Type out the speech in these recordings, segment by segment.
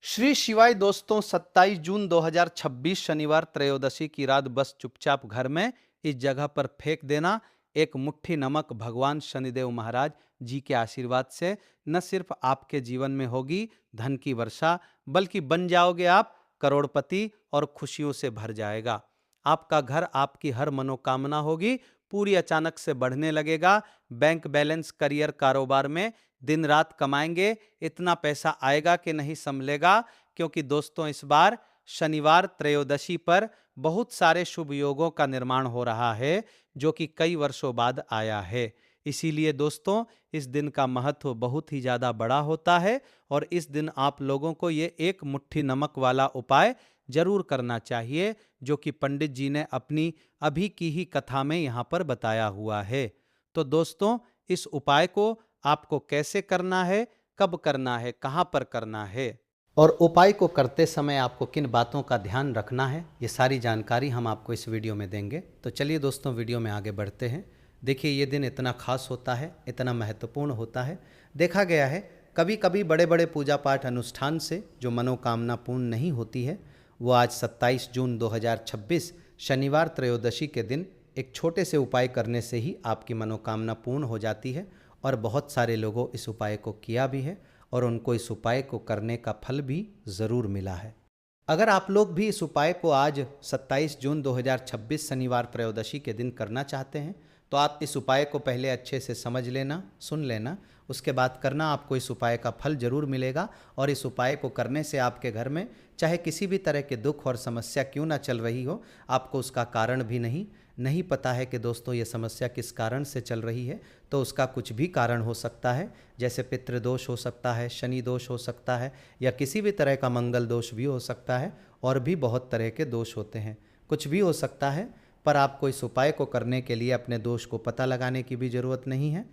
श्री शिवाय दोस्तों, 27 जून 2026 शनिवार त्रयोदशी की रात बस चुपचाप घर में इस जगह पर फेंक देना। एक मुट्ठी नमक भगवान शनिदेव महाराज जी के आशीर्वाद से न सिर्फ आपके जीवन में होगी धन की वर्षा, बल्कि बन जाओगे आप करोड़पति और खुशियों से भर जाएगा आपका घर। आपकी हर मनोकामना होगी पूरी, अचानक से बढ़ने लगेगा बैंक बैलेंस, करियर, कारोबार में दिन रात कमाएंगे, इतना पैसा आएगा कि नहीं संभलेगा। क्योंकि दोस्तों, इस बार शनिवार त्रयोदशी पर बहुत सारे शुभ योगों का निर्माण हो रहा है, जो कि कई वर्षों बाद आया है। इसीलिए दोस्तों, इस दिन का महत्व बहुत ही ज्यादा बड़ा होता है और इस दिन आप लोगों को ये एक मुट्ठी नमक वाला उपाय जरूर करना चाहिए, जो कि पंडित जी ने अपनी अभी की ही कथा में यहाँ पर बताया हुआ है। तो दोस्तों, इस उपाय को आपको कैसे करना है, कब करना है, कहां पर करना है और उपाय को करते समय आपको किन बातों का ध्यान रखना है, ये सारी जानकारी हम आपको इस वीडियो में देंगे। तो चलिए दोस्तों, वीडियो में आगे बढ़ते हैं। देखिए, ये दिन इतना खास होता है, इतना महत्वपूर्ण होता है। देखा गया है कभी कभी बड़े बड़े पूजा पाठ अनुष्ठान से जो मनोकामना पूर्ण नहीं होती है, वो आज 27 जून 2026 शनिवार त्रयोदशी के दिन एक छोटे से उपाय करने से ही आपकी मनोकामना पूर्ण हो जाती है। और बहुत सारे लोगों इस उपाय को किया भी है और उनको इस उपाय को करने का फल भी ज़रूर मिला है। अगर आप लोग भी इस उपाय को आज 27 जून 2026 शनिवार त्रयोदशी के दिन करना चाहते हैं, तो आप इस उपाय को पहले अच्छे से समझ लेना, सुन लेना, उसके बाद करना। आपको इस उपाय का फल जरूर मिलेगा और इस उपाय को करने से आपके घर में चाहे किसी भी तरह के दुख और समस्या क्यों ना चल रही हो, आपको उसका कारण भी नहीं पता है कि दोस्तों ये समस्या किस कारण से चल रही है, तो उसका कुछ भी कारण हो सकता है। जैसे पितृदोष हो सकता है, शनि दोष हो सकता है, या किसी भी तरह का मंगल दोष भी हो सकता है, और भी बहुत तरह के दोष होते हैं। कुछ भी हो सकता है, पर आपको इस उपाय को करने के लिए अपने दोष को पता लगाने की भी जरूरत नहीं है।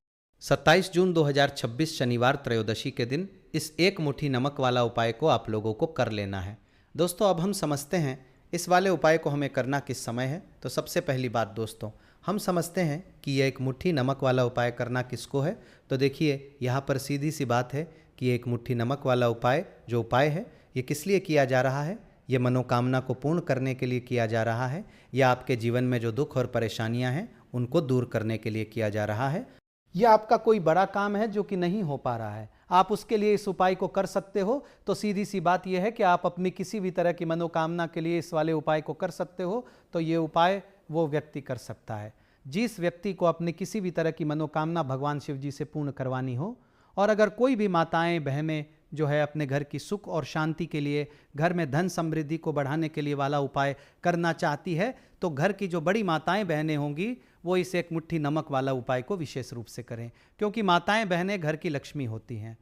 27 जून 2026 शनिवार त्रयोदशी के दिन इस एक मुट्ठी नमक वाला उपाय को आप लोगों को कर लेना है। दोस्तों, अब हम समझते हैं इस वाले उपाय को हमें करना किस समय है। तो सबसे पहली बात दोस्तों, हम समझते हैं कि यह एक मुट्ठी नमक वाला उपाय करना किसको है। तो देखिए, यहाँ पर सीधी सी बात है कि एक मुट्ठी नमक वाला उपाय जो उपाय है, ये किस लिए किया जा रहा है। ये मनोकामना को पूर्ण करने के लिए किया जा रहा है, या आपके जीवन में जो दुख और परेशानियां हैं उनको दूर करने के लिए किया जा रहा है। यह आपका कोई बड़ा काम है जो कि नहीं हो पा रहा है, आप उसके लिए इस उपाय को कर सकते हो। तो सीधी सी बात यह है कि आप अपनी किसी भी तरह की मनोकामना के लिए इस वाले उपाय को कर सकते हो। तो ये उपाय वो व्यक्ति कर सकता है जिस व्यक्ति को अपनी किसी भी तरह की मनोकामना भगवान शिव जी से पूर्ण करवानी हो। और अगर कोई भी माताएं बहनें जो है अपने घर की सुख और शांति के लिए, घर में धन समृद्धि को बढ़ाने के लिए वाला उपाय करना चाहती है, तो घर की जो बड़ी माताएं बहनें होंगी वो इस एक मुट्ठी नमक वाला उपाय को विशेष रूप से करें, क्योंकि माताएं बहनें घर की लक्ष्मी होती हैं।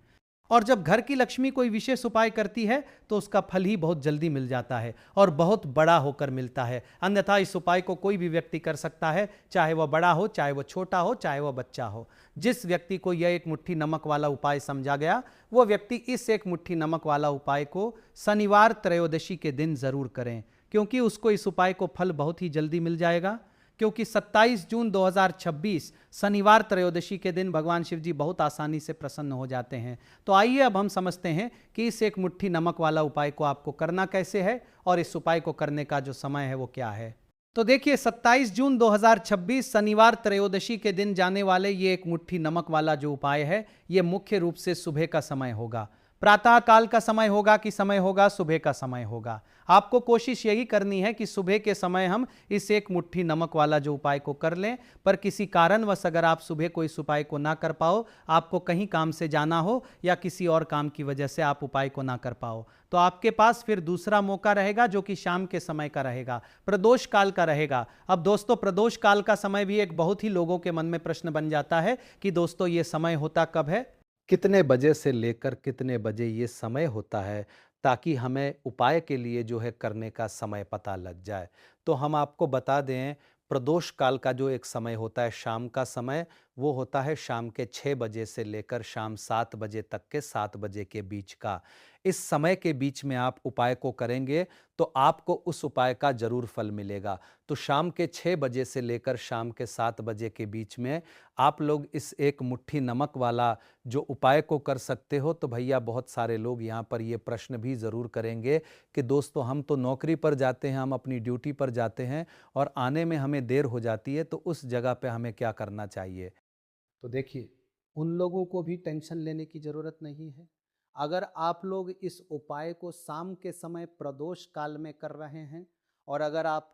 और जब घर की लक्ष्मी कोई विशेष उपाय करती है तो उसका फल ही बहुत जल्दी मिल जाता है और बहुत बड़ा होकर मिलता है। अन्यथा इस उपाय को कोई भी व्यक्ति कर सकता है, चाहे वह बड़ा हो, चाहे वह छोटा हो, चाहे वह बच्चा हो। जिस व्यक्ति को यह एक मुट्ठी नमक वाला उपाय समझा गया, वो व्यक्ति इस एक मुट्ठी नमक वाला उपाय को शनिवार त्रयोदशी के दिन जरूर करें, क्योंकि उसको इस उपाय को फल बहुत ही जल्दी मिल जाएगा। क्योंकि 27 जून 2026 शनिवार त्रयोदशी के दिन भगवान शिव जी बहुत आसानी से प्रसन्न हो जाते हैं। तो आइए अब हम समझते हैं कि इस एक मुट्ठी नमक वाला उपाय को आपको करना कैसे है और इस उपाय को करने का जो समय है वो क्या है। तो देखिए, 27 जून 2026 शनिवार त्रयोदशी के दिन जाने वाले ये एक मुट्ठी नमक वाला जो उपाय है, ये मुख्य रूप से सुबह का समय होगा। प्रातः काल का समय होगा कि समय होगा सुबह का समय होगा। आपको कोशिश यही करनी है कि सुबह के समय हम इस एक मुट्ठी नमक वाला जो उपाय को कर लें। पर किसी कारणवश अगर आप सुबह को इस उपाय को ना कर पाओ, आपको कहीं काम से जाना हो या किसी और काम की वजह से आप उपाय को ना कर पाओ, तो आपके पास फिर दूसरा मौका रहेगा जो कि शाम के समय का रहेगा, प्रदोष काल का रहेगा। अब दोस्तों, प्रदोष काल का समय भी एक बहुत ही लोगों के मन में प्रश्न बन जाता है कि दोस्तों ये समय होता कब है, कितने बजे से लेकर कितने बजे ये समय होता है, ताकि हमें उपाय के लिए जो है करने का समय पता लग जाए। तो हम आपको बता दें, प्रदोष काल का जो एक समय होता है शाम का समय, वो होता है शाम के 6 बजे से लेकर शाम 7 बजे तक के 7 बजे के बीच का। इस समय के बीच में आप उपाय को करेंगे तो आपको उस उपाय का ज़रूर फल मिलेगा। तो शाम के 6 बजे से लेकर शाम के 7 बजे के बीच में आप लोग इस एक मुट्ठी नमक वाला जो उपाय को कर सकते हो। तो भैया बहुत सारे लोग यहाँ पर ये प्रश्न भी ज़रूर करेंगे कि दोस्तों हम तो नौकरी पर जाते हैं, हम अपनी ड्यूटी पर जाते हैं और आने में हमें देर हो जाती है, तो उस जगह पे हमें क्या करना चाहिए? तो देखिए, उन लोगों को भी टेंशन लेने की ज़रूरत नहीं है। अगर आप लोग इस उपाय को शाम के समय प्रदोष काल में कर रहे हैं और अगर आप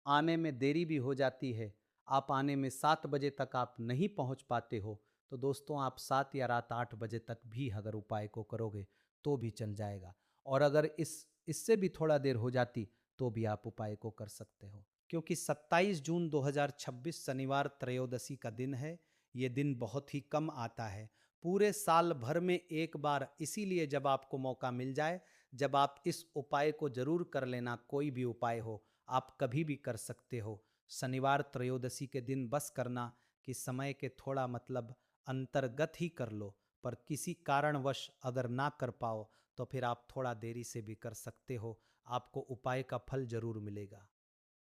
आने में देरी भी हो जाती है, आप आने में 7 बजे तक आप नहीं पहुंच पाते हो, तो दोस्तों आप 7 या रात 8 बजे तक भी अगर उपाय को करोगे, तो भी चल जाएगा। और अगर इससे भी थोड़ा देर हो जाती, तो भी आप उपाय को कर सकते हो। क्योंकि 27 जून 2026 शनिवार त्रयोदशी का दिन है। ये दिन बहुत ही कम आता है, पूरे साल भर में एक बार। इसीलिए जब आपको मौका मिल जाए, जब आप इस उपाय को जरूर कर लेना। कोई भी उपाय हो, आप कभी भी कर सकते हो। शनिवार त्रयोदशी के दिन बस करना कि समय के थोड़ा मतलब अंतर्गत ही कर लो, पर किसी कारणवश अगर ना कर पाओ तो फिर आप थोड़ा देरी से भी कर सकते हो। आपको उपाय का फल जरूर मिलेगा।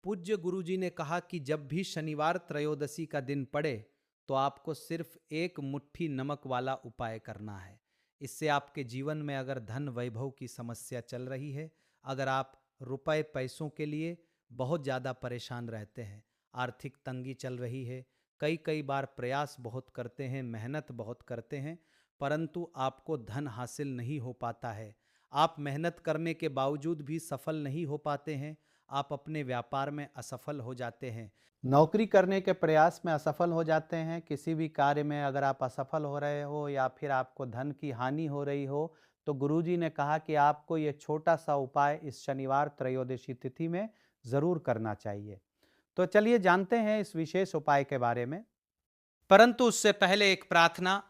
पूज्य गुरुजी ने कहा कि जब भी शनिवार त्रयोदशी का दिन पड़े तो आपको सिर्फ एक मुट्ठी नमक वाला उपाय करना है। इससे आपके जीवन में अगर धन वैभव की समस्या चल रही है, अगर आप रुपए पैसों के लिए बहुत ज़्यादा परेशान रहते हैं, आर्थिक तंगी चल रही है, कई कई बार प्रयास बहुत करते हैं, मेहनत बहुत करते हैं, परंतु आपको धन हासिल नहीं हो पाता है, आप मेहनत करने के बावजूद भी सफल नहीं हो पाते हैं, आप अपने व्यापार में असफल हो जाते हैं, नौकरी करने के प्रयास में असफल हो जाते हैं, किसी भी कार्य में अगर आप असफल हो रहे हो या फिर आपको धन की हानि हो रही हो, तो गुरुजी ने कहा कि आपको ये छोटा सा उपाय इस शनिवार त्रयोदशी तिथि में ज़रूर करना चाहिए। तो चलिए जानते हैं इस विशेष उपाय के बारे में। परंतु उससे पहले एक प्रार्थना,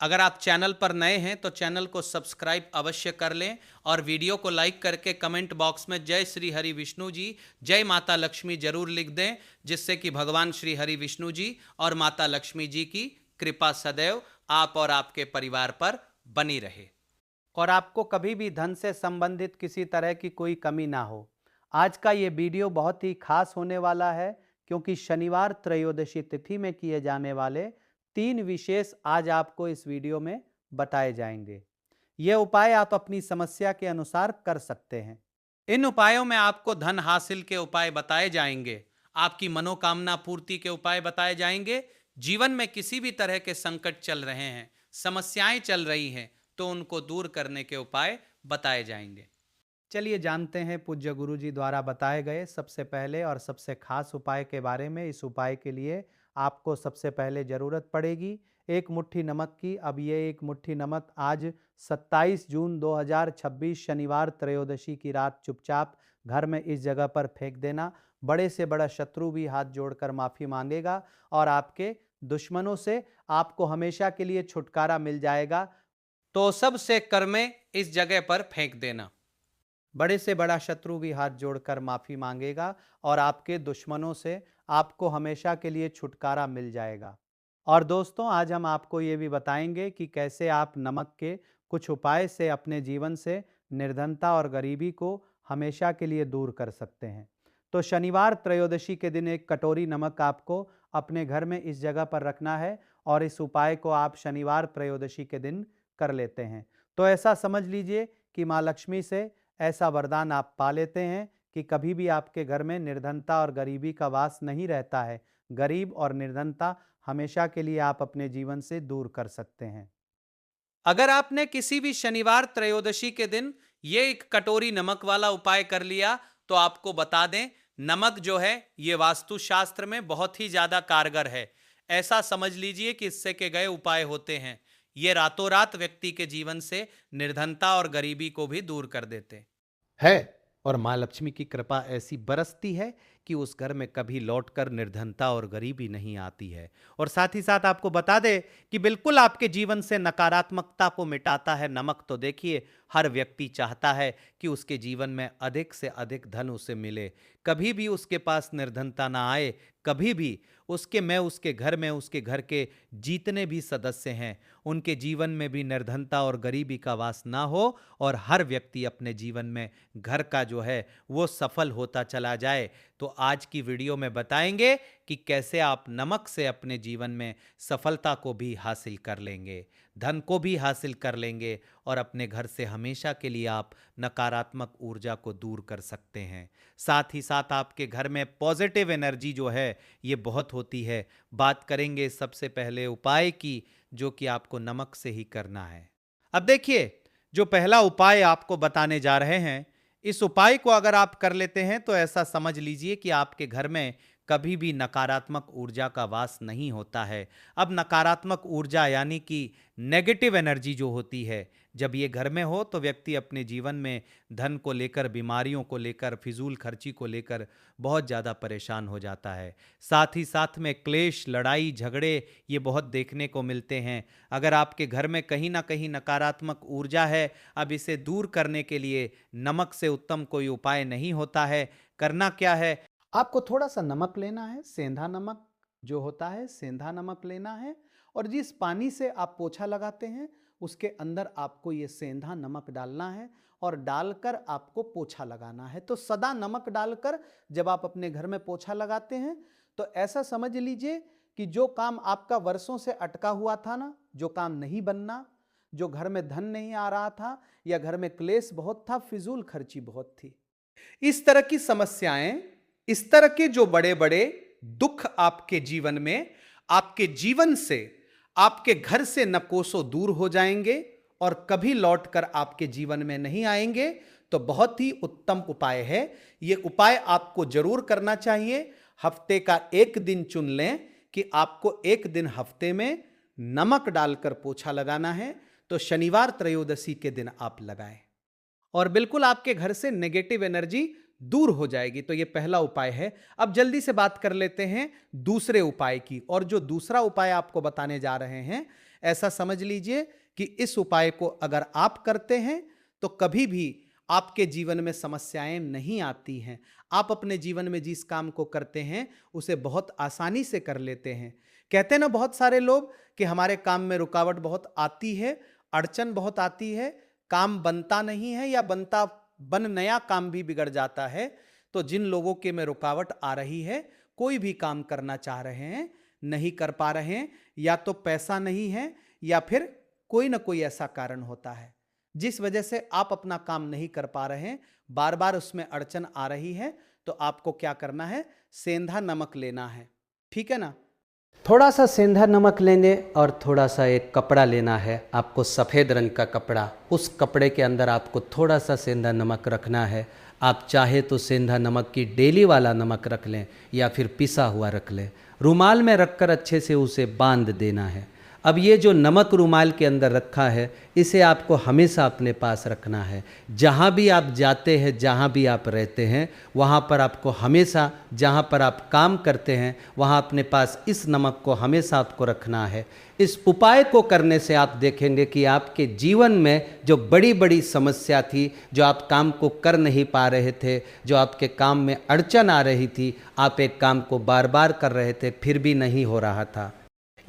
अगर आप चैनल पर नए हैं तो चैनल को सब्सक्राइब अवश्य कर लें और वीडियो को लाइक करके कमेंट बॉक्स में जय श्री हरि विष्णु जी, जय माता लक्ष्मी जरूर लिख दें, जिससे कि भगवान श्री हरि विष्णु जी और माता लक्ष्मी जी की कृपा सदैव आप और आपके परिवार पर बनी रहे और आपको कभी भी धन से संबंधित किसी तरह की कोई कमी ना हो। आज का ये वीडियो बहुत ही खास होने वाला है, क्योंकि शनिवार त्रयोदशी तिथि में किए जाने वाले 3 विशेष आज आपको इस वीडियो में बताए जाएंगे। ये उपाय आप अपनी समस्या के अनुसार कर सकते हैं। इन उपायों में आपको धन हासिल के उपाय बताए जाएंगे, आपकी मनोकामना पूर्ति के उपाय बताए जाएंगे। जीवन में किसी भी तरह के संकट चल रहे हैं, समस्याएं चल रही हैं, तो उनको दूर करने के उपाय बताए जाएंगे। चलिए जानते हैं पूज्य गुरु जी द्वारा बताए गए सबसे पहले और सबसे खास उपाय के बारे में। इस उपाय के लिए आपको सबसे पहले ज़रूरत पड़ेगी एक मुट्ठी नमक की। अब ये एक मुट्ठी नमक आज 27 जून 2026 शनिवार त्रयोदशी की रात चुपचाप घर में इस जगह पर फेंक देना। बड़े से बड़ा शत्रु भी हाथ जोड़कर माफ़ी मांगेगा और आपके दुश्मनों से आपको हमेशा के लिए छुटकारा मिल जाएगा। तो सबसे कर में इस जगह पर फेंक देना। बड़े से बड़ा शत्रु भी हाथ जोड़कर माफ़ी मांगेगा और आपके दुश्मनों से आपको हमेशा के लिए छुटकारा मिल जाएगा। और दोस्तों, आज हम आपको ये भी बताएंगे कि कैसे आप नमक के कुछ उपाय से अपने जीवन से निर्धनता और गरीबी को हमेशा के लिए दूर कर सकते हैं। तो शनिवार त्रयोदशी के दिन एक कटोरी नमक आपको अपने घर में इस जगह पर रखना है और इस उपाय को आप शनिवार त्रयोदशी के दिन कर लेते हैं। तो ऐसा समझ लीजिए कि माँ लक्ष्मी से ऐसा वरदान आप पा लेते हैं कि कभी भी आपके घर में निर्धनता और गरीबी का वास नहीं रहता है। गरीब और निर्धनता हमेशा के लिए आप अपने जीवन से दूर कर सकते हैं। अगर आपने किसी भी शनिवार त्रयोदशी के दिन ये एक कटोरी नमक वाला उपाय कर लिया, तो आपको बता दें, नमक जो है ये वास्तुशास्त्र में बहुत ही ज्यादा कारगर है। ऐसा समझ लीजिए कि इससे के गए उपाय होते हैं, ये रातों रात व्यक्ति के जीवन से निर्धनता और गरीबी को भी दूर कर देते हैं। और माँ लक्ष्मी की कृपा ऐसी बरसती है कि उस घर में कभी लौटकर निर्धनता और गरीबी नहीं आती है। और साथ ही साथ आपको बता दे कि बिल्कुल आपके जीवन से नकारात्मकता को मिटाता है नमक। तो देखिए, हर व्यक्ति चाहता है कि उसके जीवन में अधिक से अधिक धन उसे मिले, कभी भी उसके पास निर्धनता ना आए, कभी भी उसके घर में उसके घर के जितने भी सदस्य हैं उनके जीवन में भी निर्धनता और गरीबी का वास ना हो, और हर व्यक्ति अपने जीवन में घर का जो है वो सफल होता चला जाए। तो आज की वीडियो में बताएंगे कि कैसे आप नमक से अपने जीवन में सफलता को भी हासिल कर लेंगे, धन को भी हासिल कर लेंगे, और अपने घर से हमेशा के लिए आप नकारात्मक ऊर्जा को दूर कर सकते हैं। साथ ही साथ आपके घर में पॉजिटिव एनर्जी जो है ये बहुत होती है। बात करेंगे सबसे पहले उपाय की, जो कि आपको नमक से ही करना है। अब देखिए, जो पहला उपाय आपको बताने जा रहे हैं, इस उपाय को अगर आप कर लेते हैं तो ऐसा समझ लीजिए कि आपके घर में कभी भी नकारात्मक ऊर्जा का वास नहीं होता है। अब नकारात्मक ऊर्जा यानी कि नेगेटिव एनर्जी जो होती है, जब ये घर में हो तो व्यक्ति अपने जीवन में धन को लेकर, बीमारियों को लेकर, फिजूल खर्ची को लेकर बहुत ज़्यादा परेशान हो जाता है। साथ ही साथ में क्लेश, लड़ाई झगड़े ये बहुत देखने को मिलते हैं। अगर आपके घर में कहीं ना कहीं नकारात्मक ऊर्जा है, अब इसे दूर करने के लिए नमक से उत्तम कोई उपाय नहीं होता है। करना क्या है, आपको थोड़ा सा नमक लेना है, सेंधा नमक जो होता है, सेंधा नमक लेना है, और जिस पानी से आप पोछा लगाते हैं उसके अंदर आपको ये सेंधा नमक डालना है और डालकर आपको पोछा लगाना है। तो सदा नमक डालकर जब आप अपने घर में पोछा लगाते हैं तो ऐसा समझ लीजिए कि जो काम आपका वर्षों से अटका हुआ था ना, जो काम नहीं बनना, जो घर में धन नहीं आ रहा था, या घर में क्लेश बहुत था, फिजूल खर्ची बहुत थी, इस तरह की समस्याएं, इस तरह के जो बड़े बड़े दुख आपके जीवन में, आपके जीवन से, आपके घर से न कोसों दूर हो जाएंगे और कभी लौटकर आपके जीवन में नहीं आएंगे। तो बहुत ही उत्तम उपाय है। ये उपाय आपको जरूर करना चाहिए। हफ्ते का एक दिन चुन लें कि आपको एक दिन हफ्ते में नमक डालकर पोछा लगाना है। तो शनिवार त्रयोदशी के दिन आप लगाएं और बिल्कुल आपके घर से नेगेटिव एनर्जी दूर हो जाएगी। तो ये पहला उपाय है। अब जल्दी से बात कर लेते हैं दूसरे उपाय की। और जो दूसरा उपाय आपको बताने जा रहे हैं, ऐसा समझ लीजिए कि इस उपाय को अगर आप करते हैं तो कभी भी आपके जीवन में समस्याएं नहीं आती हैं। आप अपने जीवन में जिस काम को करते हैं उसे बहुत आसानी से कर लेते हैं। कहते हैं ना बहुत सारे लोग कि हमारे काम में रुकावट बहुत आती है, अड़चन बहुत आती है, काम बनता नहीं है, या बन नया काम भी बिगड़ जाता है। तो जिन लोगों के में रुकावट आ रही है, कोई भी काम करना चाह रहे हैं, नहीं कर पा रहे हैं, या तो पैसा नहीं है या फिर कोई ना कोई ऐसा कारण होता है जिस वजह से आप अपना काम नहीं कर पा रहे हैं, बार बार उसमें अड़चन आ रही है, तो आपको क्या करना है, सेंधा नमक लेना है। ठीक है ना, थोड़ा सा सेंधा नमक लेंगे और थोड़ा सा एक कपड़ा लेना है आपको, सफ़ेद रंग का कपड़ा। उस कपड़े के अंदर आपको थोड़ा सा सेंधा नमक रखना है। आप चाहे तो सेंधा नमक की डेली वाला नमक रख लें या फिर पिसा हुआ रख लें। रुमाल में रखकर अच्छे से उसे बांध देना है। अब ये जो नमक रुमाल के अंदर रखा है, इसे आपको हमेशा अपने पास रखना है। जहाँ भी आप जाते हैं, जहाँ भी आप रहते हैं, वहाँ पर आपको हमेशा, जहाँ पर आप काम करते हैं, वहाँ अपने पास इस नमक को हमेशा आपको रखना है। इस उपाय को करने से आप देखेंगे कि आपके जीवन में जो बड़ी बड़ी समस्या थी, जो आप काम को कर नहीं पा रहे थे, जो आपके काम में अड़चन आ रही थी, आप एक काम को बार बार कर रहे थे फिर भी नहीं हो रहा था,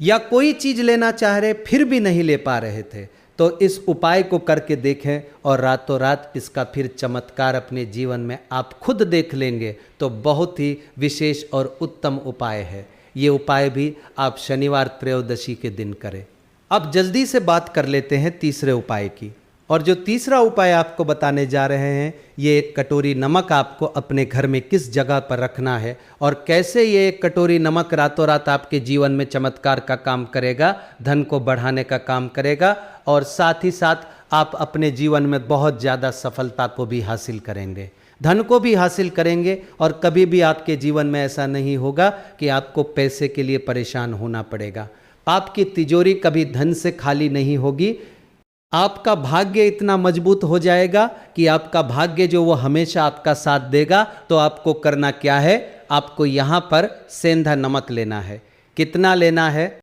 या कोई चीज़ लेना चाह रहे फिर भी नहीं ले पा रहे थे, तो इस उपाय को करके देखें और रातों रात इसका फिर चमत्कार अपने जीवन में आप खुद देख लेंगे। तो बहुत ही विशेष और उत्तम उपाय है। ये उपाय भी आप शनिवार त्रयोदशी के दिन करें। अब जल्दी से बात कर लेते हैं तीसरे उपाय की। और जो तीसरा उपाय आपको बताने जा रहे हैं, ये एक कटोरी नमक आपको अपने घर में किस जगह पर रखना है और कैसे ये एक कटोरी नमक रातों रात आपके जीवन में चमत्कार का काम करेगा, धन को बढ़ाने का काम करेगा, और साथ ही साथ आप अपने जीवन में बहुत ज़्यादा सफलता को भी हासिल करेंगे, धन को भी हासिल करेंगे, और कभी भी आपके जीवन में ऐसा नहीं होगा कि आपको पैसे के लिए परेशान होना पड़ेगा। आपकी तिजोरी कभी धन से खाली नहीं होगी। आपका भाग्य इतना मजबूत हो जाएगा कि आपका भाग्य जो वो हमेशा आपका साथ देगा। तो आपको करना क्या है, आपको यहाँ पर सेंधा नमक लेना है। कितना लेना है?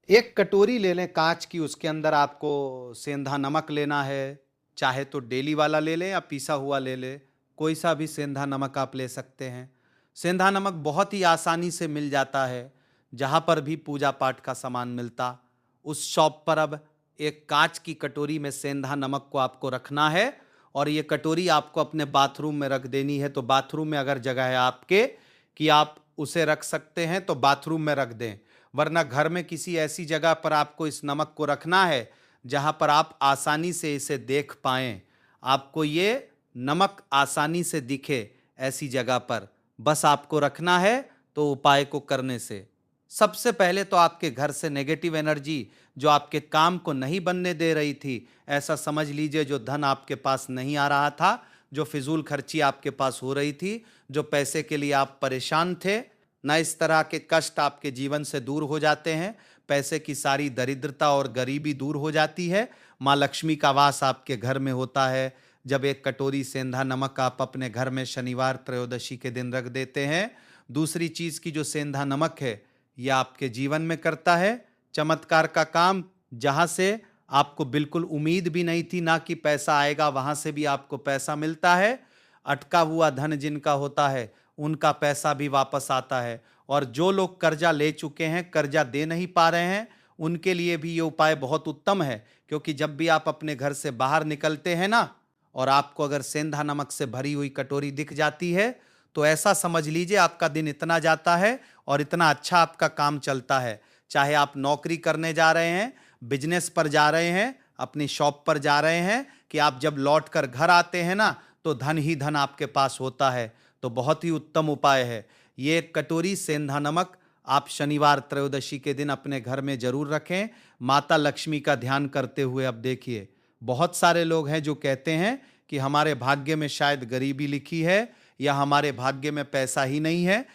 एक कटोरी ले लें कांच की, उसके अंदर आपको सेंधा नमक लेना है। चाहे तो डेली वाला ले लें या पीसा हुआ ले लें, कोई सा भी सेंधा नमक आप ले सकते हैं। सेंधा नमक बहुत ही आसानी से मिल जाता है, जहाँ पर भी पूजा पाठ का सामान मिलता उस शॉप पर। अब एक कांच की कटोरी में सेंधा नमक को आपको रखना है और ये कटोरी आपको अपने बाथरूम में रख देनी है। तो बाथरूम में अगर जगह है आपके कि आप उसे रख सकते हैं तो बाथरूम में रख दें, वरना घर में किसी ऐसी जगह पर आपको इस नमक को रखना है जहां पर आप आसानी से इसे देख पाएं। आपको ये नमक आसानी से दिखे ऐसी जगह पर बस आपको रखना है। तो उपाय को करने से सबसे पहले तो आपके घर से नेगेटिव एनर्जी जो आपके काम को नहीं बनने दे रही थी, ऐसा समझ लीजिए जो धन आपके पास नहीं आ रहा था, जो फिजूल खर्ची आपके पास हो रही थी, जो पैसे के लिए आप परेशान थे, ना इस तरह के कष्ट आपके जीवन से दूर हो जाते हैं। पैसे की सारी दरिद्रता और गरीबी दूर हो जाती है। माँ लक्ष्मी का वास आपके घर में होता है जब एक कटोरी सेंधा नमक आप अपने घर में शनिवार त्रयोदशी के दिन रख देते हैं। दूसरी चीज की जो सेंधा नमक है यह आपके जीवन में करता है चमत्कार का काम, जहां से आपको बिल्कुल उम्मीद भी नहीं थी ना कि पैसा आएगा, वहां से भी आपको पैसा मिलता है। अटका हुआ धन जिनका होता है उनका पैसा भी वापस आता है। और जो लोग कर्जा ले चुके हैं, कर्जा दे नहीं पा रहे हैं, उनके लिए भी ये उपाय बहुत उत्तम है। क्योंकि जब भी आप अपने घर से बाहर निकलते हैं ना, और आपको अगर सेंधा नमक से भरी हुई कटोरी दिख जाती है, तो ऐसा समझ लीजिए आपका दिन इतना जाता है और इतना अच्छा आपका काम चलता है। चाहे आप नौकरी करने जा रहे हैं, बिजनेस पर जा रहे हैं, अपनी शॉप पर जा रहे हैं, कि आप जब लौट कर घर आते हैं ना, तो धन ही धन आपके पास होता है। तो बहुत ही उत्तम उपाय है ये। एक कटोरी सेंधा नमक आप शनिवार त्रयोदशी के दिन अपने घर में जरूर रखें, माता लक्ष्मी का ध्यान करते हुए। अब देखिए, बहुत सारे लोग हैं जो कहते हैं कि हमारे भाग्य में शायद गरीबी लिखी है या हमारे भाग्य में पैसा ही नहीं है,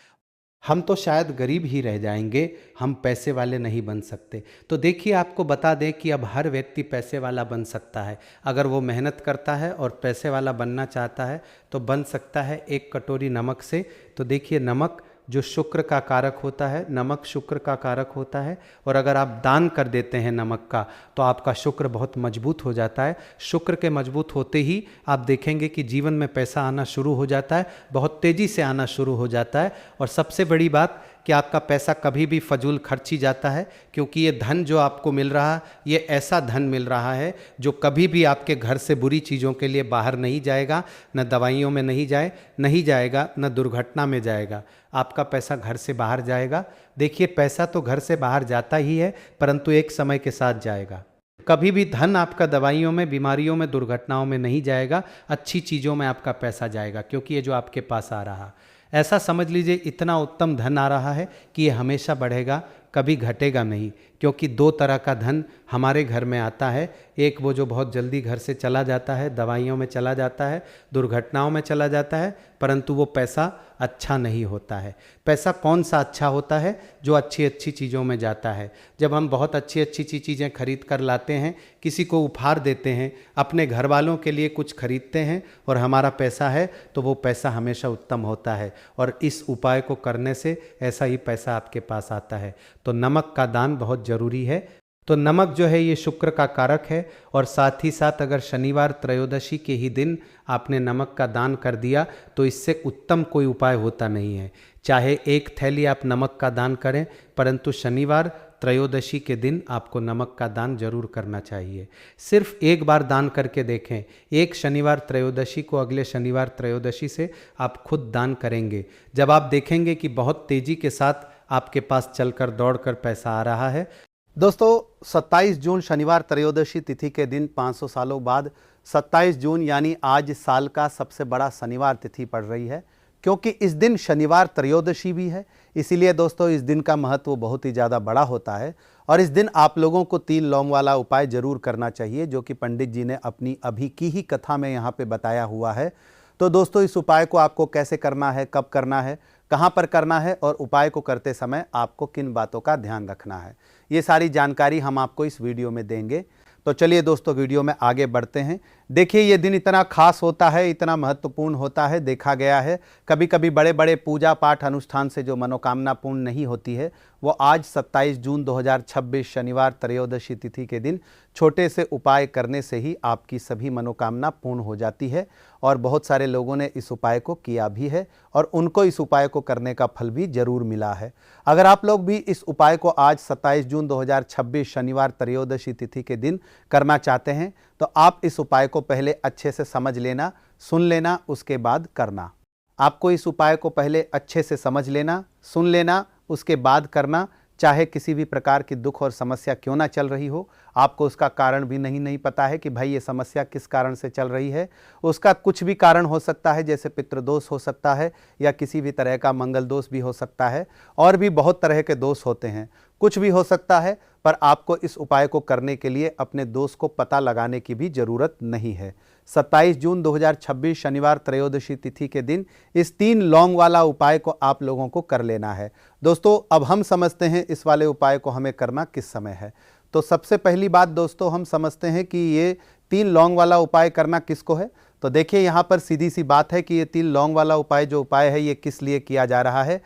हम तो शायद गरीब ही रह जाएंगे, हम पैसे वाले नहीं बन सकते। तो देखिए, आपको बता दें कि अब हर व्यक्ति पैसे वाला बन सकता है। अगर वो मेहनत करता है और पैसे वाला बनना चाहता है तो बन सकता है एक कटोरी नमक से। तो देखिए, नमक जो शुक्र का कारक होता है, नमक शुक्र का कारक होता है। और अगर आप दान कर देते हैं नमक का तो आपका शुक्र बहुत मजबूत हो जाता है। शुक्र के मजबूत होते ही आप देखेंगे कि जीवन में पैसा आना शुरू हो जाता है, बहुत तेज़ी से आना शुरू हो जाता है। और सबसे बड़ी बात कि आपका पैसा कभी भी फजूल खर्ची जाता है, क्योंकि ये धन जो आपको मिल रहा, ये ऐसा धन मिल रहा है जो कभी भी आपके घर से बुरी चीज़ों के लिए बाहर नहीं जाएगा, न दवाइयों में नहीं जाएगा, न दुर्घटना में जाएगा। आपका पैसा घर से बाहर जाएगा। देखिए, पैसा तो घर से बाहर जाता ही है, परंतु एक समय के साथ जाएगा। कभी भी धन आपका दवाइयों में, बीमारियों में, दुर्घटनाओं में नहीं जाएगा, अच्छी चीज़ों में आपका पैसा जाएगा, क्योंकि ये जो आपके पास आ रहा, ऐसा समझ लीजिए इतना उत्तम धन आ रहा है कि ये हमेशा बढ़ेगा, कभी घटेगा नहीं। क्योंकि दो तरह का धन हमारे घर में आता है। एक वो जो बहुत जल्दी घर से चला जाता है, दवाइयों में चला जाता है, दुर्घटनाओं में चला जाता है, परंतु वो पैसा अच्छा नहीं होता है। पैसा कौन सा अच्छा होता है? जो अच्छी अच्छी चीज़ों में जाता है। जब हम बहुत अच्छी अच्छी चीज़ें खरीद कर लाते हैं, किसी को उपहार देते हैं, अपने घर वालों के लिए कुछ खरीदते हैं और हमारा पैसा है, तो वो पैसा हमेशा उत्तम होता है। और इस उपाय को करने से ऐसा ही पैसा आपके पास आता है। तो नमक का दान बहुत ज़रूरी है। तो नमक जो है ये शुक्र का कारक है। और साथ ही साथ अगर शनिवार त्रयोदशी के ही दिन आपने नमक का दान कर दिया तो इससे उत्तम कोई उपाय होता नहीं है। चाहे एक थैली आप नमक का दान करें, परंतु शनिवार त्रयोदशी के दिन आपको नमक का दान जरूर करना चाहिए। सिर्फ एक बार दान करके देखें। एक शनिवार त्रयोदशी को अगले शनिवार त्रयोदशी से आप खुद दान करेंगे, जब आप देखेंगे कि बहुत तेज़ी के साथ आपके पास चलकर दौड़कर पैसा आ रहा है। दोस्तों, 27 जून शनिवार त्रयोदशी तिथि के दिन 500 सालों बाद 27 जून यानी आज साल का सबसे बड़ा शनिवार तिथि पड़ रही है। क्योंकि इस दिन शनिवार त्रयोदशी भी है, इसीलिए दोस्तों इस दिन का महत्व बहुत ही ज़्यादा बड़ा होता है। और इस दिन आप लोगों को 3 लौंग वाला उपाय जरूर करना चाहिए, जो कि पंडित जी ने अपनी अभी की ही कथा में यहाँ पे बताया हुआ है। तो दोस्तों, इस उपाय को आपको कैसे करना है, कब करना है, कहाँ पर करना है और उपाय को करते समय आपको किन बातों का ध्यान रखना है, ये सारी जानकारी हम आपको इस वीडियो में देंगे। तो चलिए दोस्तों, वीडियो में आगे बढ़ते हैं। देखिए ये दिन इतना खास होता है, इतना महत्वपूर्ण होता है, देखा गया है कभी कभी बड़े बड़े पूजा पाठ अनुष्ठान से जो मनोकामना पूर्ण नहीं होती है, वो आज 27 जून 2026 शनिवार त्रयोदशी तिथि के दिन छोटे से उपाय करने से ही आपकी सभी मनोकामना पूर्ण हो जाती है। और बहुत सारे लोगों ने इस उपाय को किया भी है और उनको इस उपाय को करने का फल भी जरूर मिला है। अगर आप लोग भी इस उपाय को आज 27 जून 2026 शनिवार त्रयोदशी तिथि के दिन करना चाहते हैं तो आप इस उपाय को पहले अच्छे से समझ लेना, सुन लेना, उसके बाद करना। आपको इस उपाय को पहले अच्छे से समझ लेना, सुन लेना, उसके बाद करना। चाहे किसी भी प्रकार की दुख और समस्या क्यों ना चल रही हो, आपको उसका कारण भी नहीं पता है कि भाई ये समस्या किस कारण से चल रही है। उसका कुछ भी कारण हो सकता है, जैसे पितृदोष हो सकता है या किसी भी तरह का मंगल दोष भी हो सकता है, और भी बहुत तरह के दोष होते हैं, कुछ भी हो सकता है। पर आपको इस उपाय को करने के लिए अपने दोष को पता लगाने की भी जरूरत नहीं है। 27 जून 2026 शनिवार त्रयोदशी तिथि के दिन इस 3 लौंग वाला उपाय को आप लोगों को कर लेना है। दोस्तों अब हम समझते हैं इस वाले उपाय को हमें करना किस समय है। तो सबसे पहली बात दोस्तों, हम समझते हैं कि ये 3 लौंग वाला उपाय करना किसको है। तो देखिए यहाँ पर सीधी सी बात है कि ये 3 लौंग वाला उपाय जो उपाय है ये किस लिए किया जा रहा है।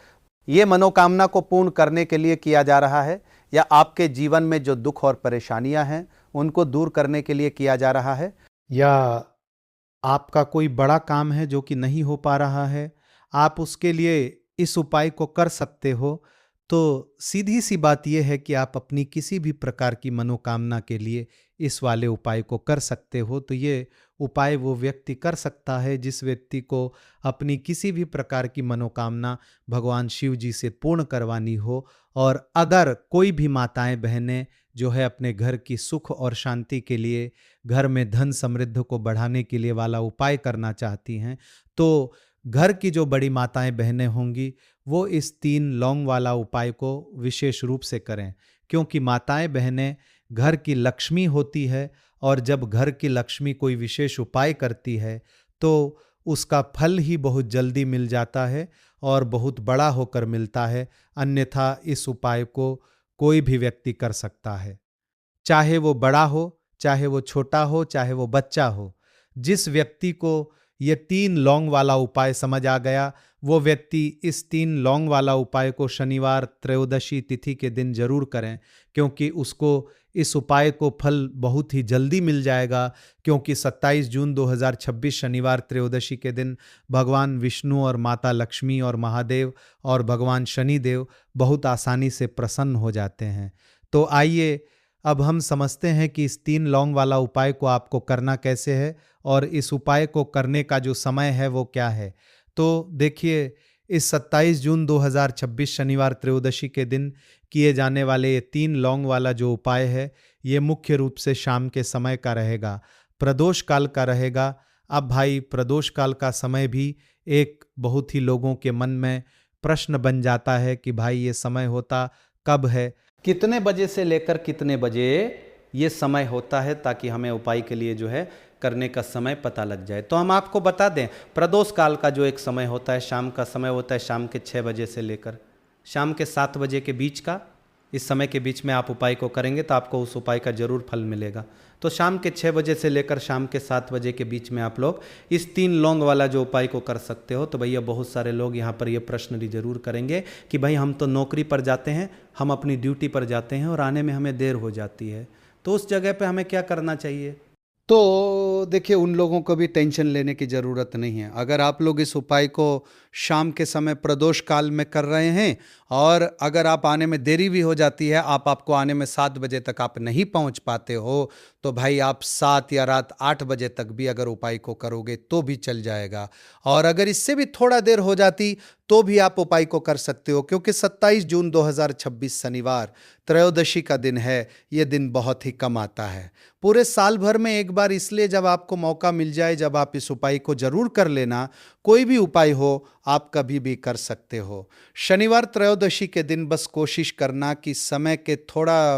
ये मनोकामना को पूर्ण करने के लिए किया जा रहा है, या आपके जीवन में जो दुख और परेशानियां हैं उनको दूर करने के लिए किया जा रहा है, या आपका कोई बड़ा काम है जो कि नहीं हो पा रहा है, आप उसके लिए इस उपाय को कर सकते हो। तो सीधी सी बात यह है कि आप अपनी किसी भी प्रकार की मनोकामना के लिए इस वाले उपाय को कर सकते हो। तो ये उपाय वो व्यक्ति कर सकता है जिस व्यक्ति को अपनी किसी भी प्रकार की मनोकामना भगवान शिव जी से पूर्ण करवानी हो। और अगर कोई भी माताएं बहनें जो है अपने घर की सुख और शांति के लिए, घर में धन समृद्धि को बढ़ाने के लिए वाला उपाय करना चाहती हैं, तो घर की जो बड़ी माताएं बहनें होंगी वो इस 3 लौंग वाला उपाय को विशेष रूप से करें, क्योंकि माताएं बहनें घर की लक्ष्मी होती है, और जब घर की लक्ष्मी कोई विशेष उपाय करती है तो उसका फल ही बहुत जल्दी मिल जाता है और बहुत बड़ा होकर मिलता है। अन्यथा इस उपाय को कोई भी व्यक्ति कर सकता है, चाहे वो बड़ा हो, चाहे वो छोटा हो, चाहे वो बच्चा हो। जिस व्यक्ति को ये 3 लौंग वाला उपाय समझ आ गया, वो व्यक्ति इस 3 लौंग वाला उपाय को शनिवार त्रयोदशी तिथि के दिन जरूर करें, क्योंकि उसको इस उपाय को फल बहुत ही जल्दी मिल जाएगा। क्योंकि 27 जून 2026 शनिवार त्रयोदशी के दिन भगवान विष्णु और माता लक्ष्मी और महादेव और भगवान शनिदेव बहुत आसानी से प्रसन्न हो जाते हैं। तो आइए अब हम समझते हैं कि इस 3 लौंग वाला उपाय को आपको करना कैसे है और इस उपाय को करने का जो समय है वो क्या है। तो देखिए, इस 27 जून 2026 शनिवार त्रयोदशी के दिन किए जाने वाले ये 3 लौंग वाला जो उपाय है, ये मुख्य रूप से शाम के समय का रहेगा, प्रदोष काल का रहेगा। अब भाई प्रदोष काल का समय भी एक बहुत ही लोगों के मन में प्रश्न बन जाता है कि भाई ये समय होता कब है, कितने बजे से लेकर कितने बजे ये समय होता है, ताकि हमें उपाय के लिए जो है करने का समय पता लग जाए। तो हम आपको बता दें, प्रदोष काल का जो एक समय होता है, शाम का समय होता है, शाम के 6 बजे से लेकर शाम के 7 बजे के बीच का, इस समय के बीच में आप उपाय को करेंगे तो आपको उस उपाय का जरूर फल मिलेगा। तो शाम के 6 बजे से लेकर शाम के 7 बजे के बीच में आप लोग इस 3 लौंग वाला जो उपाय को कर सकते हो। तो भैया बहुत सारे लोग यहाँ पर ये प्रश्न भी जरूर करेंगे कि भाई हम तो नौकरी पर जाते हैं, हम अपनी ड्यूटी पर जाते हैं और आने में हमें देर हो जाती है, तो उस जगह पे हमें क्या करना चाहिए। तो देखिए, उन लोगों को भी टेंशन लेने की ज़रूरत नहीं है। अगर आप लोग इस उपाय को शाम के समय प्रदोष काल में कर रहे हैं और अगर आप आने में देरी भी हो जाती है, आपको आने में 7 बजे तक आप नहीं पहुंच पाते हो, तो भाई आप 7 या रात 8 बजे तक भी अगर उपाय को करोगे तो भी चल जाएगा। और अगर इससे भी थोड़ा देर हो जाती तो भी आप उपाय को कर सकते हो, क्योंकि 27 जून 2026 शनिवार त्रयोदशी का दिन है। ये दिन बहुत ही कम आता है पूरे साल भर में एक बार, इसलिए जब आपको मौका मिल जाए, जब आप इस उपाय को जरूर कर लेना। कोई भी उपाय हो आप कभी भी कर सकते हो। शनिवार त्रयोदशी के दिन बस कोशिश करना कि समय के थोड़ा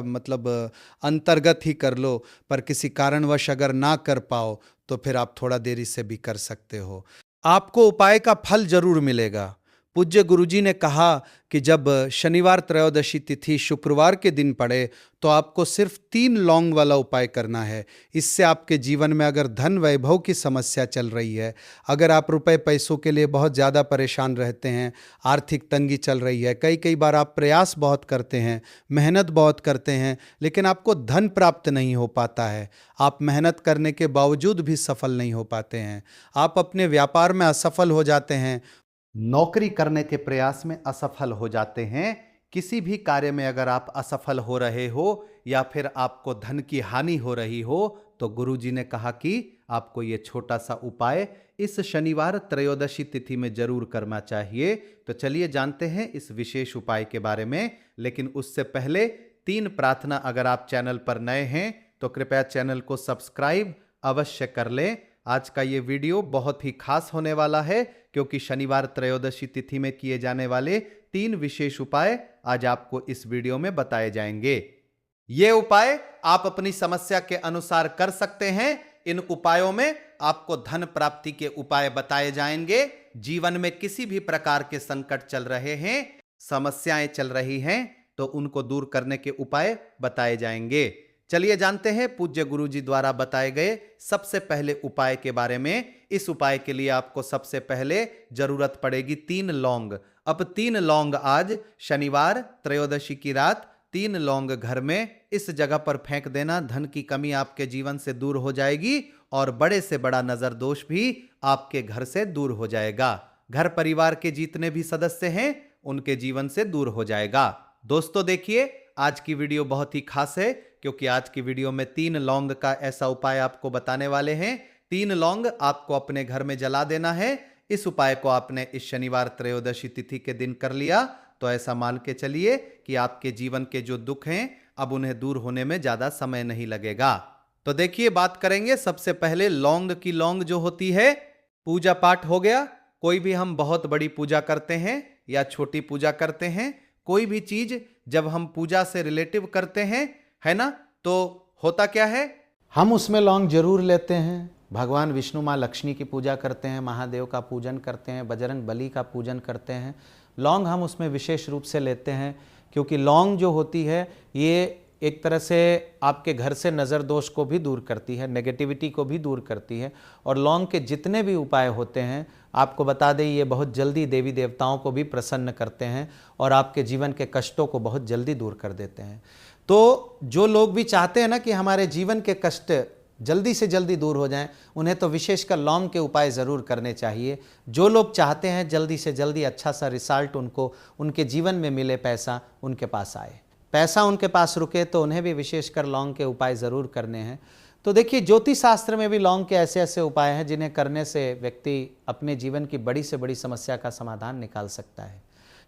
अंतर्गत ही कर लो, पर किसी कारणवश अगर ना कर पाओ तो फिर आप थोड़ा देरी से भी कर सकते हो। आपको उपाय का फल जरूर मिलेगा, पूज्य गुरुजी ने कहा कि जब शनिवार त्रयोदशी तिथि शुक्रवार के दिन पड़े तो आपको सिर्फ 3 लौंग वाला उपाय करना है। इससे आपके जीवन में अगर धन वैभव की समस्या चल रही है, अगर आप रुपए पैसों के लिए बहुत ज़्यादा परेशान रहते हैं, आर्थिक तंगी चल रही है, कई बार आप प्रयास बहुत करते हैं, मेहनत बहुत करते हैं, लेकिन आपको धन प्राप्त नहीं हो पाता है, आप मेहनत करने के बावजूद भी सफल नहीं हो पाते हैं, आप अपने व्यापार में असफल हो जाते हैं, नौकरी करने के प्रयास में असफल हो जाते हैं, किसी भी कार्य में अगर आप असफल हो रहे हो या फिर आपको धन की हानि हो रही हो, तो गुरुजी ने कहा कि आपको ये छोटा सा उपाय इस शनिवार त्रयोदशी तिथि में जरूर करना चाहिए। तो चलिए जानते हैं इस विशेष उपाय के बारे में, लेकिन उससे पहले 3 प्रार्थना। अगर आप चैनल पर नए हैं तो कृपया चैनल को सब्सक्राइब अवश्य कर लें। आज का ये वीडियो बहुत ही खास होने वाला है, क्योंकि शनिवार त्रयोदशी तिथि में किए जाने वाले 3 विशेष उपाय आज आपको इस वीडियो में बताए जाएंगे। ये उपाय आप अपनी समस्या के अनुसार कर सकते हैं। इन उपायों में आपको धन प्राप्ति के उपाय बताए जाएंगे। जीवन में किसी भी प्रकार के संकट चल रहे हैं, समस्याएं चल रही हैं, तो उनको दूर करने के उपाय बताए जाएंगे। चलिए जानते हैं पूज्य गुरुजी द्वारा बताए गए सबसे पहले उपाय के बारे में। इस उपाय के लिए आपको सबसे पहले जरूरत पड़ेगी 3 लौंग। अब 3 लौंग आज शनिवार त्रयोदशी की रात 3 लौंग घर में इस जगह पर फेंक देना। धन की कमी आपके जीवन से दूर हो जाएगी और बड़े से बड़ा नजर दोष भी आपके घर से दूर हो जाएगा। घर परिवार के जितने भी सदस्य हैं उनके जीवन से दूर हो जाएगा। दोस्तों देखिए, आज की वीडियो बहुत ही खास है, क्योंकि आज की वीडियो में 3 लौंग का ऐसा उपाय आपको बताने वाले हैं। 3 लौंग आपको अपने घर में जला देना है। इस उपाय को आपने इस शनिवार त्रयोदशी तिथि के दिन कर लिया तो ऐसा मान के चलिए कि आपके जीवन के जो दुख हैं अब उन्हें दूर होने में ज्यादा समय नहीं लगेगा। तो देखिए, बात करेंगे सबसे पहले लौंग की। लौंग जो होती है, पूजा पाठ हो गया, कोई भी हम बहुत बड़ी पूजा करते हैं या छोटी पूजा करते हैं, कोई भी चीज जब हम पूजा से रिलेटिव करते हैं, है ना, तो होता क्या है, हम उसमें लौंग जरूर लेते हैं। भगवान विष्णु माँ लक्ष्मी की पूजा करते हैं, महादेव का पूजन करते हैं, बजरंग बली का पूजन करते हैं, लौंग हम उसमें विशेष रूप से लेते हैं, क्योंकि लौंग जो होती है ये एक तरह से आपके घर से नज़र दोष को भी दूर करती है, नेगेटिविटी को भी दूर करती है। और लौंग के जितने भी उपाय होते हैं, आपको बता दें, ये बहुत जल्दी देवी देवताओं को भी प्रसन्न करते हैं और आपके जीवन के कष्टों को बहुत जल्दी दूर कर देते हैं। तो जो लोग भी चाहते हैं ना कि हमारे जीवन के कष्ट जल्दी से जल्दी दूर हो जाएं, उन्हें तो विशेषकर लौंग के उपाय ज़रूर करने चाहिए। जो लोग चाहते हैं जल्दी से जल्दी अच्छा सा रिजल्ट उनको उनके जीवन में मिले, पैसा उनके पास आए, पैसा उनके पास रुके, तो उन्हें भी विशेषकर लौंग के उपाय ज़रूर करने हैं। तो देखिए, ज्योतिष शास्त्र में भी लौंग के ऐसे ऐसे उपाय हैं जिन्हें करने से व्यक्ति अपने जीवन की बड़ी से बड़ी समस्या का समाधान निकाल सकता है।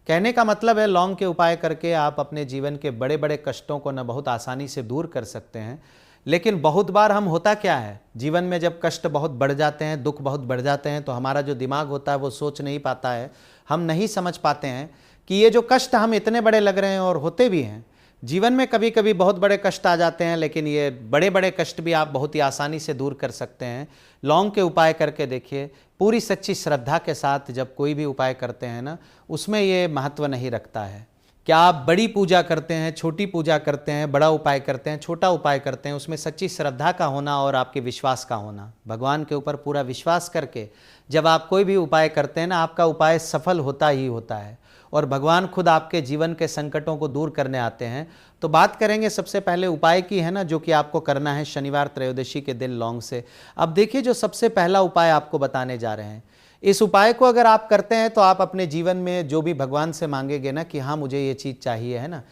कहने का मतलब है, लौंग के उपाय करके आप अपने जीवन के बड़े बड़े कष्टों को न बहुत आसानी से दूर कर सकते हैं। लेकिन बहुत बार हम होता क्या है, जीवन में जब कष्ट बहुत बढ़ जाते हैं, दुख बहुत बढ़ जाते हैं, तो हमारा जो दिमाग होता है वो सोच नहीं पाता है, हम नहीं समझ पाते हैं कि ये जो कष्ट हम इतने बड़े लग रहे हैं, और होते भी हैं जीवन में, कभी कभी बहुत बड़े कष्ट आ जाते हैं, लेकिन ये बड़े बड़े कष्ट भी आप बहुत ही आसानी से दूर कर सकते हैं। लौंग के उपाय करके देखिए, पूरी सच्ची श्रद्धा के साथ जब कोई भी उपाय करते हैं ना, उसमें ये महत्व नहीं रखता है क्या आप बड़ी पूजा करते हैं, छोटी पूजा करते हैं, बड़ा उपाय करते हैं, छोटा उपाय करते हैं, उसमें सच्ची श्रद्धा का होना और आपके विश्वास का होना, भगवान के ऊपर पूरा विश्वास करके जब आप कोई भी उपाय करते हैं ना, आपका उपाय सफल होता ही होता है और भगवान खुद आपके जीवन के संकटों को दूर करने आते हैं। तो बात करेंगे सबसे पहले उपाय की, है ना, जो कि आपको करना है शनिवार त्रयोदशी के दिन लौंग से। अब देखिए, जो सबसे पहला उपाय आपको बताने जा रहे हैं, इस उपाय को अगर आप करते हैं तो आप अपने जीवन में जो भी भगवान से मांगेंगे ना कि हाँ मुझे ये चीज़ चाहिए, है ना,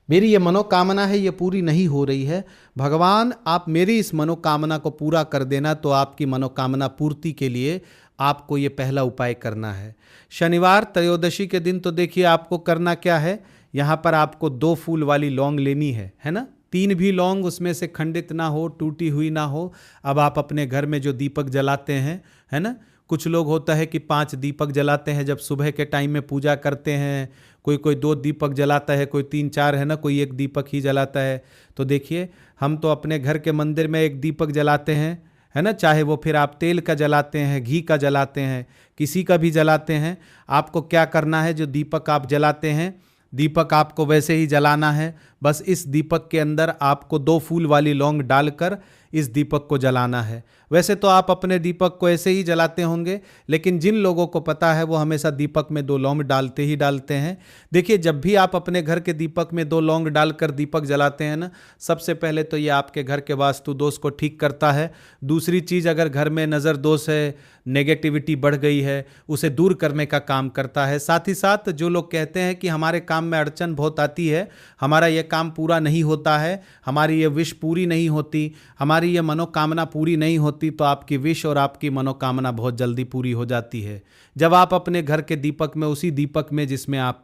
मेरी ये मनोकामना है, ये पूरी नहीं हो रही है, भगवान आप मेरी इस मनोकामना को पूरा कर देना, तो आपकी मनोकामना पूर्ति के लिए आपको ये पहला उपाय करना है। शनिवार त्रयोदशी के दिन तो देखिए आपको करना क्या है, यहाँ पर आपको 2 फूल वाली लौंग लेनी है ना, 3 भी लौंग उसमें से खंडित ना हो, टूटी हुई ना हो। अब आप अपने घर में जो दीपक जलाते हैं, है ना, कुछ लोग होता है कि 5 दीपक जलाते हैं जब सुबह के टाइम में पूजा करते हैं, कोई 2 दीपक जलाता है, कोई 3-4, है ना, कोई 1 दीपक ही जलाता है। तो देखिए, हम तो अपने घर के मंदिर में 1 दीपक जलाते हैं, है ना। चाहे वो फिर आप तेल का जलाते हैं, घी का जलाते हैं, किसी का भी जलाते हैं, आपको क्या करना है, जो दीपक आप जलाते हैं, दीपक आपको वैसे ही जलाना है। बस इस दीपक के अंदर आपको 2 फूल वाली लौंग डालकर इस दीपक को जलाना है। वैसे तो आप अपने दीपक को ऐसे ही जलाते होंगे, लेकिन जिन लोगों को पता है वो हमेशा दीपक में 2 लौंग डालते ही डालते हैं। देखिए, जब भी आप अपने घर के दीपक में 2 लौंग डालकर दीपक जलाते हैं ना, सबसे पहले तो ये आपके घर के वास्तु दोष को ठीक करता है। दूसरी चीज़, अगर घर में नज़र दोष है, नेगेटिविटी बढ़ गई है, उसे दूर करने का काम करता है। साथ ही साथ जो लोग कहते हैं कि हमारे काम में अड़चन बहुत आती है, हमारा ये काम पूरा नहीं होता है, हमारी ये विश पूरी नहीं होती, हमारी ये मनोकामना पूरी नहीं होती, तो आपकी विश और आपकी मनोकामना बहुत जल्दी पूरी हो जाती है। जब आप अपने घर के दीपक में, उसी दीपक में जिसमें आप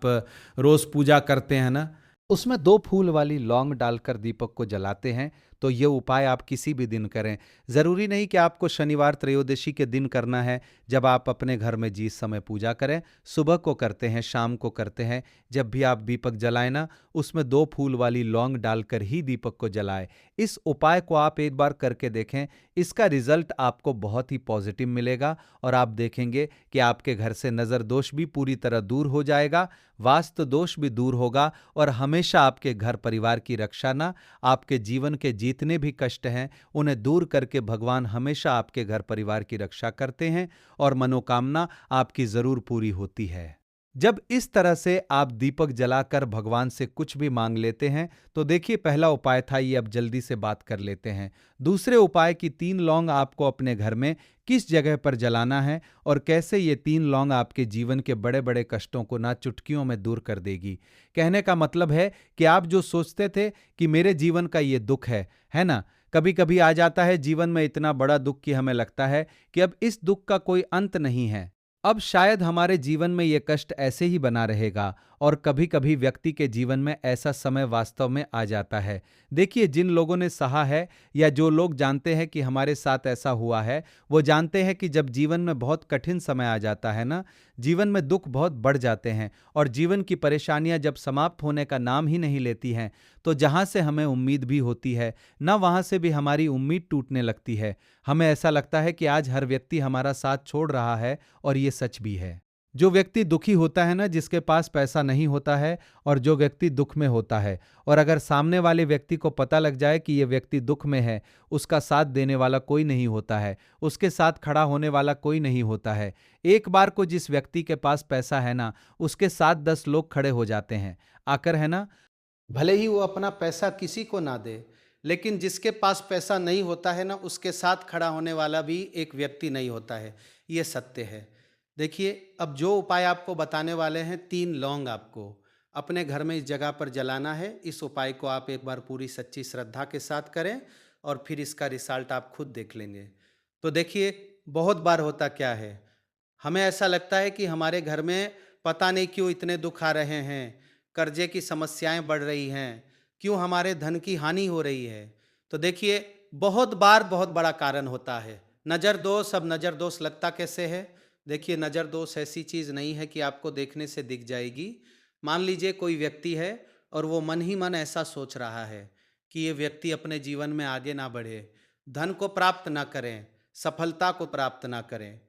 रोज़ पूजा करते हैं ना, उसमें 2 फूल वाली लौंग डालकर दीपक को जलाते हैं, तो ये उपाय आप किसी भी दिन करें। ज़रूरी नहीं कि आपको शनिवार त्रयोदशी के दिन करना है। जब आप अपने घर में जिस समय पूजा करें, सुबह को करते हैं, शाम को करते हैं, जब भी आप दीपक जलाएं ना, उसमें 2 फूल वाली लौंग डालकर ही दीपक को जलाएं। इस उपाय को आप एक बार करके देखें, इसका रिजल्ट आपको बहुत ही पॉजिटिव मिलेगा और आप देखेंगे कि आपके घर से नज़र दोष भी पूरी तरह दूर हो जाएगा, वास्तु दोष भी दूर होगा और हमेशा आपके घर परिवार की रक्षा ना, आपके जीवन के जितने भी कष्ट हैं उन्हें दूर करके भगवान हमेशा आपके घर परिवार की रक्षा करते हैं और मनोकामना आपकी जरूर पूरी होती है। जब इस तरह से आप दीपक जलाकर भगवान से कुछ भी मांग लेते हैं, तो देखिए, पहला उपाय था ये, अब जल्दी से बात कर लेते हैं। दूसरे उपाय की 3 लौंग आपको अपने घर में किस जगह पर जलाना है और कैसे ये 3 लौंग आपके जीवन के बड़े बड़े कष्टों को ना चुटकियों में दूर कर देगी। कहने का मतलब है कि आप जो सोचते थे कि मेरे जीवन का ये दुख है ना, कभी कभी आ जाता है जीवन में इतना बड़ा दुख कि हमें लगता है कि अब इस दुख का कोई अंत नहीं है, अब शायद हमारे जीवन में ये कष्ट ऐसे ही बना रहेगा। और कभी कभी व्यक्ति के जीवन में ऐसा समय वास्तव में आ जाता है। देखिए, जिन लोगों ने सहा है या जो लोग जानते हैं कि हमारे साथ ऐसा हुआ है, वो जानते हैं कि जब जीवन में बहुत कठिन समय आ जाता है ना, जीवन में दुख बहुत बढ़ जाते हैं और जीवन की परेशानियां जब समाप्त होने का नाम ही नहीं लेती हैं, तो जहां से हमें उम्मीद भी होती है ना, वहां से भी हमारी उम्मीद टूटने लगती है। हमें ऐसा लगता है कि आज हर व्यक्ति हमारा साथ छोड़ रहा है और ये सच भी है। जो व्यक्ति दुखी होता है ना, जिसके पास पैसा नहीं होता है और जो व्यक्ति दुख में होता है, और अगर सामने वाले व्यक्ति को पता लग जाए कि ये व्यक्ति दुख में है, उसका साथ देने वाला कोई नहीं होता है, उसके साथ खड़ा होने वाला कोई नहीं होता है। एक बार को जिस व्यक्ति के पास पैसा है ना, उसके साथ 10 लोग खड़े हो जाते हैं आकर, है ना। भले ही वो अपना पैसा किसी को ना दे, लेकिन जिसके पास पैसा नहीं होता है ना, उसके साथ खड़ा होने वाला भी एक व्यक्ति नहीं होता है। ये सत्य है। देखिए, अब जो उपाय आपको बताने वाले हैं, 3 लौंग आपको अपने घर में इस जगह पर जलाना है। इस उपाय को आप एक बार पूरी सच्ची श्रद्धा के साथ करें और फिर इसका रिजल्ट आप खुद देख लेंगे। तो देखिए, बहुत बार होता क्या है, हमें ऐसा लगता है कि हमारे घर में पता नहीं क्यों इतने दुख आ रहे हैं, कर्जे की समस्याएं बढ़ रही हैं, क्यों हमारे धन की हानि हो रही है। तो देखिए, बहुत बार बहुत बड़ा कारण होता है नज़र दोष। अब नज़र दोष लगता कैसे है? देखिए, नज़र दोष ऐसी चीज़ नहीं है कि आपको देखने से दिख जाएगी। मान लीजिए कोई व्यक्ति है और वो मन ही मन ऐसा सोच रहा है कि ये व्यक्ति अपने जीवन में आगे ना बढ़े, धन को प्राप्त ना करें, सफलता को प्राप्त ना करें,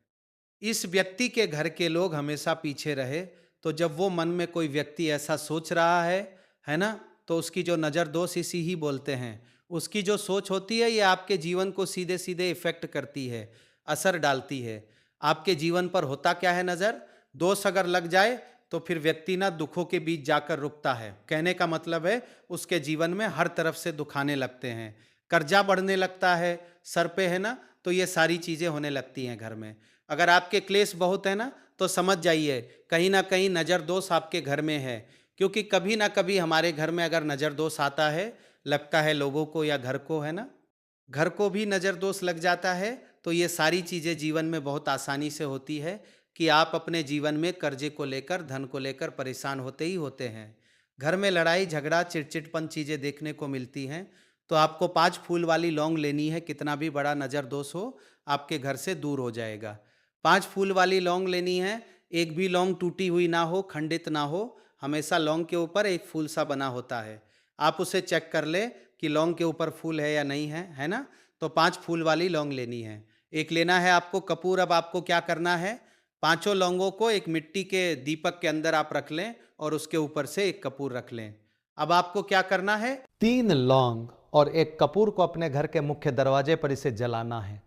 इस व्यक्ति के घर के लोग हमेशा पीछे रहे। तो जब वो मन में कोई व्यक्ति ऐसा सोच रहा है ना, तो उसकी जो नज़र दोष इसी ही बोलते हैं, उसकी जो सोच होती है, ये आपके जीवन को सीधे सीधे इफेक्ट करती है, असर डालती है। आपके जीवन पर होता क्या है, नज़र दोष अगर लग जाए तो फिर व्यक्ति ना दुखों के बीच जाकर रुकता है। कहने का मतलब है, उसके जीवन में हर तरफ से दुख आने लगते हैं, कर्जा बढ़ने लगता है, सर पे है ना, तो ये सारी चीज़ें होने लगती हैं घर में। अगर आपके क्लेश बहुत है ना, तो समझ जाइए कहीं ना कहीं नज़र दोष आपके घर में है। क्योंकि कभी ना कभी हमारे घर में अगर नज़र दोष आता है, लगता है लोगों को या घर को, है ना, घर को भी नज़र दोष लग जाता है। तो ये सारी चीज़ें जीवन में बहुत आसानी से होती है कि आप अपने जीवन में कर्जे को लेकर, धन को लेकर परेशान होते ही होते हैं। घर में लड़ाई झगड़ा चिड़चिड़पन चीज़ें देखने को मिलती हैं। तो आपको 5 फूल वाली लौंग लेनी है, कितना भी बड़ा नज़र दोष हो आपके घर से दूर हो जाएगा। 5 फूल वाली लौंग लेनी है, एक भी लौंग टूटी हुई ना हो, खंडित ना हो, हमेशा लौंग के ऊपर एक फूल सा बना होता है। आप उसे चेक कर ले कि लौंग के ऊपर फूल है या नहीं है, है ना। तो 5 फूल वाली लौंग लेनी है। एक लेना है आपको कपूर। अब आपको क्या करना है, पांचों लौंगों को एक मिट्टी के दीपक के अंदर आप रख लें और उसके ऊपर से एक कपूर रख लें। अब आपको क्या करना है, 3 लौंग और एक कपूर को अपने घर के मुख्य दरवाजे पर इसे जलाना है।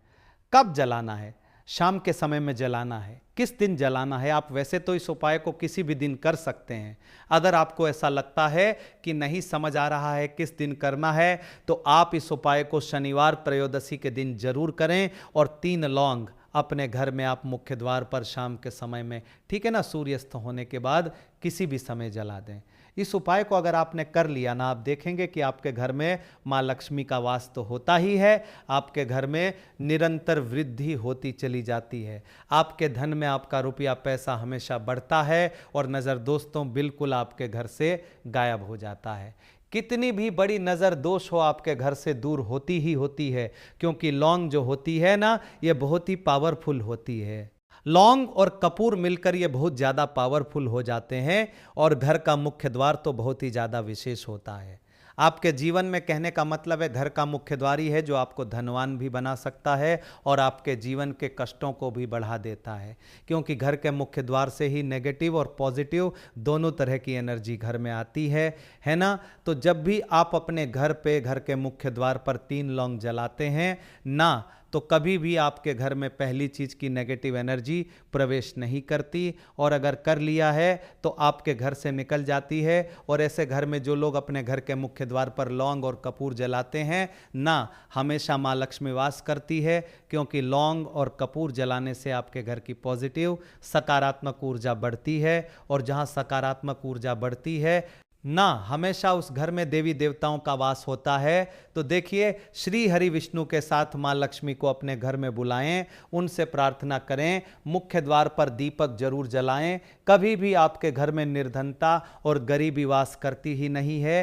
कब जलाना है? शाम के समय में जलाना है। किस दिन जलाना है? आप वैसे तो इस उपाय को किसी भी दिन कर सकते हैं। अगर आपको ऐसा लगता है कि नहीं समझ आ रहा है किस दिन करना है, तो आप इस उपाय को शनिवार त्रयोदशी के दिन जरूर करें और 3 लौंग अपने घर में आप मुख्य द्वार पर शाम के समय में, ठीक है ना, सूर्यास्त होने के बाद किसी भी समय जला दें। इस उपाय को अगर आपने कर लिया ना, आप देखेंगे कि आपके घर में माँ लक्ष्मी का वास तो होता ही है, आपके घर में निरंतर वृद्धि होती चली जाती है। आपके धन में आपका रुपया पैसा हमेशा बढ़ता है और नज़र दोस्तों बिल्कुल आपके घर से गायब हो जाता है। कितनी भी बड़ी नज़र दोष हो आपके घर से दूर होती ही होती है, क्योंकि लौंग जो होती है ना, ये बहुत ही पावरफुल होती है। लौंग और कपूर मिलकर ये बहुत ज़्यादा पावरफुल हो जाते हैं और घर का मुख्य द्वार तो बहुत ही ज़्यादा विशेष होता है। आपके जीवन में, कहने का मतलब है, घर का मुख्य द्वार ही है जो आपको धनवान भी बना सकता है और आपके जीवन के कष्टों को भी बढ़ा देता है, क्योंकि घर के मुख्य द्वार से ही नेगेटिव और पॉजिटिव दोनों तरह की एनर्जी घर में आती है ना। तो जब भी आप अपने घर पे, घर के मुख्य द्वार पर 3 लौंग जलाते हैं ना, तो कभी भी आपके घर में पहली चीज की नेगेटिव एनर्जी प्रवेश नहीं करती, और अगर कर लिया है तो आपके घर से निकल जाती है। और ऐसे घर में जो लोग अपने घर के मुख्य द्वार पर लौंग और कपूर जलाते हैं ना, हमेशा माँ लक्ष्मी वास करती है, क्योंकि लौंग और कपूर जलाने से आपके घर की पॉजिटिव सकारात्मक ऊर्जा बढ़ती है, और जहाँ सकारात्मक ऊर्जा बढ़ती है ना, हमेशा उस घर में देवी देवताओं का वास होता है। तो देखिए, श्री हरि विष्णु के साथ माँ लक्ष्मी को अपने घर में बुलाएं, उनसे प्रार्थना करें, मुख्य द्वार पर दीपक जरूर जलाएं। कभी भी आपके घर में निर्धनता और गरीबी वास करती ही नहीं है।